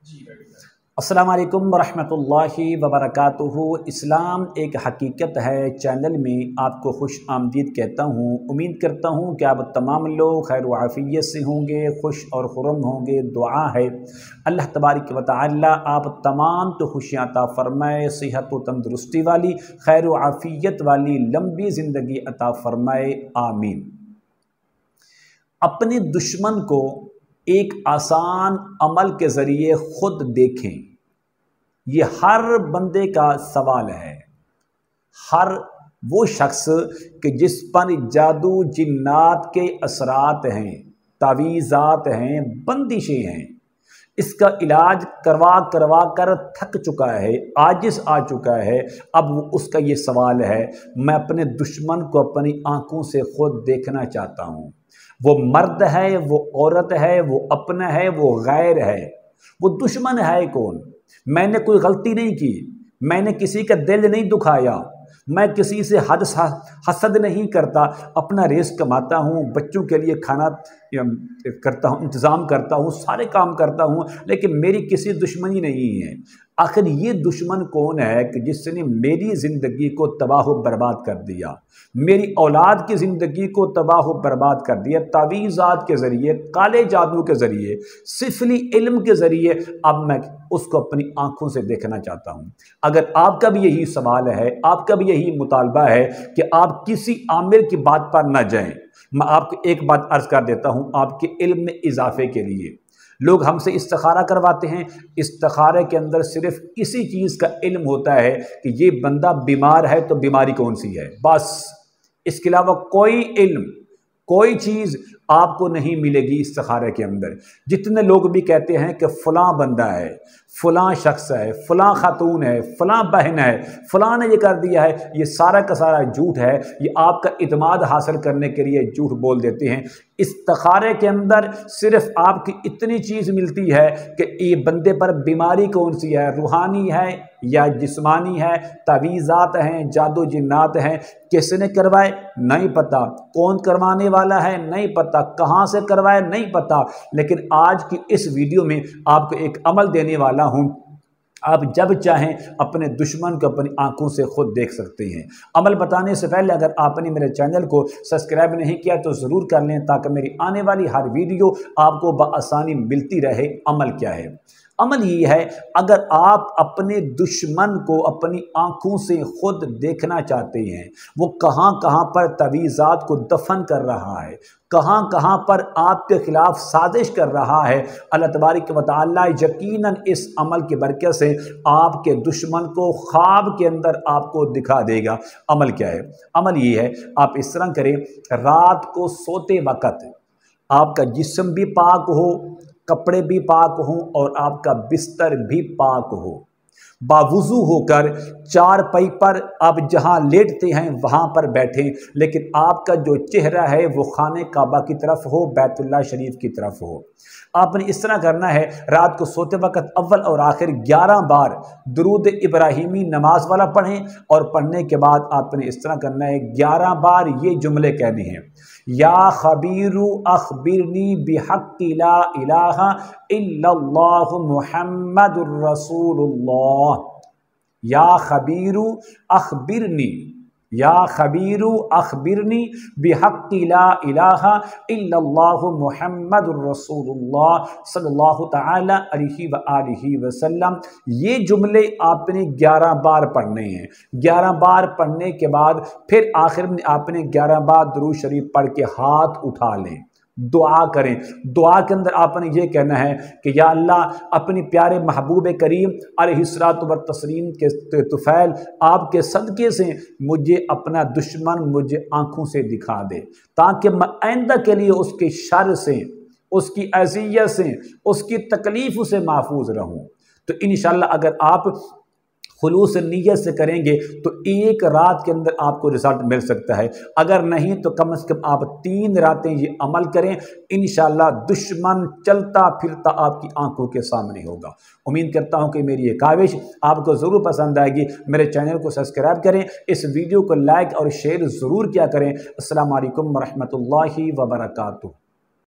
अस्सलाम वालेकुम वरहमतुल्लाहि वबरकातुहू। इस्लाम एक हकीकत है चैनल में आपको खुश आमदीद कहता हूँ। उम्मीद करता हूँ कि आप तमाम लोग खैर व आफियत से होंगे, खुश और खुर्रम होंगे। दुआ है अल्लाह तबारक व तआला आप तमाम तो खुशियाँ अता फ़रमाए, सेहत व तंदुरुस्ती वाली खैर व आफियत वाली लंबी ज़िंदगी अता फ़रमाए, आमीन। अपने दुश्मन को एक आसान अमल के ज़रिए ख़ुद देखें, ये हर बंदे का सवाल है। हर वो शख्स कि जिस पर जादू जिन्नात के असरात हैं, तावीज़ात हैं, बंदिशें हैं, इसका इलाज करवा करवा कर थक चुका है, आजिज़ आ चुका है। अब उसका ये सवाल है, मैं अपने दुश्मन को अपनी आंखों से खुद देखना चाहता हूँ। वो मर्द है, वो औरत है, वो अपना है, वो गैर है, वो दुश्मन है कौन? मैंने कोई गलती नहीं की, मैंने किसी का दिल नहीं दुखाया, मैं किसी से हसद नहीं करता, अपना रिज़्क़ कमाता हूँ, बच्चों के लिए खाना करता हूँ, इंतज़ाम करता हूँ, सारे काम करता हूँ, लेकिन मेरी किसी दुश्मनी नहीं है। आखिर ये दुश्मन कौन है कि जिसने मेरी ज़िंदगी को तबाह व बर्बाद कर दिया, मेरी औलाद की ज़िंदगी को तबाह व बर्बाद कर दिया, तावीज़ात के ज़रिए, काले जादू के ज़रिए, सिफली इल्म के ज़रिए। अब मैं उसको अपनी आंखों से देखना चाहता हूँ। अगर आपका भी यही सवाल है, आपका भी यही मुतालबा है कि आप किसी आमिर की बात पर न जाएं, मैं आपको एक बात अर्ज़ कर देता हूँ आपके इल्म में इजाफे के लिए। लोग हमसे इस्तिखारा करवाते हैं, इस्तिखारे के अंदर सिर्फ इसी चीज़ का इल्म होता है कि ये बंदा बीमार है तो बीमारी कौन सी है, बस। इसके अलावा कोई इल्म, कोई चीज़ आपको नहीं मिलेगी इस्तिखारे के अंदर। जितने लोग भी कहते हैं कि फ़लाँ बंदा है, फ़लाँ शख्स है, फ़लाँ खातून है, फ़लाँ बहन है, फ़लाँ ने ये कर दिया है, ये सारा का सारा झूठ है। ये आपका इत्मीनान हासिल करने के लिए झूठ बोल देते हैं। इस्तिखारे के अंदर सिर्फ आपकी इतनी चीज़ मिलती है कि ये बंदे पर बीमारी कौन सी है, रूहानी है या जिस्मानी है, तावीज़ात हैं, जादू जिन्नात हैं, किसने करवाए नहीं पता, कौन करवाने वाला है नहीं पता, कहाँ से करवाए नहीं पता। लेकिन आज की इस वीडियो में आपको एक अमल देने वाला हूँ। आप जब चाहें अपने दुश्मन को अपनी आंखों से खुद देख सकते हैं। अमल बताने से पहले अगर आपने मेरे चैनल को सब्सक्राइब नहीं किया तो ज़रूर कर लें, ताकि मेरी आने वाली हर वीडियो आपको बआसानी मिलती रहे। अमल क्या है? अमल ये है, अगर आप अपने दुश्मन को अपनी आंखों से खुद देखना चाहते हैं, वो कहाँ कहाँ पर तवीज़ात को दफन कर रहा है, कहाँ कहाँ पर आपके खिलाफ साजिश कर रहा है, अल्लाह तबारक व तआला यकीनन इस अमल की बरकत से आपके दुश्मन को ख्वाब के अंदर आपको दिखा देगा। अमल क्या है? अमल ये है, आप इस तरह करें, रात को सोते वक़्त आपका जिस्म भी पाक हो, कपड़े भी पाक हों और आपका बिस्तर भी पाक हो, बावुज़ू होकर चारपाई पर आप जहाँ लेटते हैं वहाँ पर बैठें, लेकिन आपका जो चेहरा है वो खाने काबा की तरफ हो, बैतुल्लाह शरीफ की तरफ हो। आपने इस तरह करना है, रात को सोते वक़्त अव्वल और आखिर 11 बार दुरूद इब्राहिमी नमाज वाला पढ़ें, और पढ़ने के बाद आपने इस तरह करना है, 11 बार ये जुमले कहने हैं, या खबीरु अखबिरनी बिहक्कि ला इलाहा इल्लल्लाहु मुहम्मदुर रसूलुल्लाह। या खबीरु अखबिरनी, या खबीरु अखबिरनी बिहक्कि ला इलाहा इल्लल्लाहु मुहम्मदुर रसूलुल्लाह सल्लल्लाहु तआला अलैहि व आलिहि वसल्लम। ये जुमले आपने 11 बार पढ़ने हैं। 11 बार पढ़ने के बाद फिर आखिर में आपने 11 बार दुरूद शरीफ पढ़ के हाथ उठा लें, दुआ करें। दुआ के अंदर आपने ये कहना है कि या अल्लाह, अपनी प्यारे महबूब करीम अलैहिस्सलातु व तस्लीम के तुफ़ैल आपके सदक़े से मुझे अपना दुश्मन मुझे आँखों से दिखा दे, ताकि मैं आइंदा के लिए उसके शर से, उसकी अज़ियत से, उसकी तकलीफ़ से महफूज रहूँ। तो इंशाअल्लाह अगर आप खुलूस नीयत से करेंगे तो एक रात के अंदर आपको रिजल्ट मिल सकता है। अगर नहीं तो कम से कम आप 3 रातें ये अमल करें, इंशाअल्लाह दुश्मन चलता फिरता आपकी आंखों के सामने होगा। उम्मीद करता हूं कि मेरी ये काविश आपको ज़रूर पसंद आएगी। मेरे चैनल को सब्सक्राइब करें, इस वीडियो को लाइक और शेयर ज़रूर किया करें। अस्सलामु अलैकुम वरहमतुल्लाहि वबरकातुहू।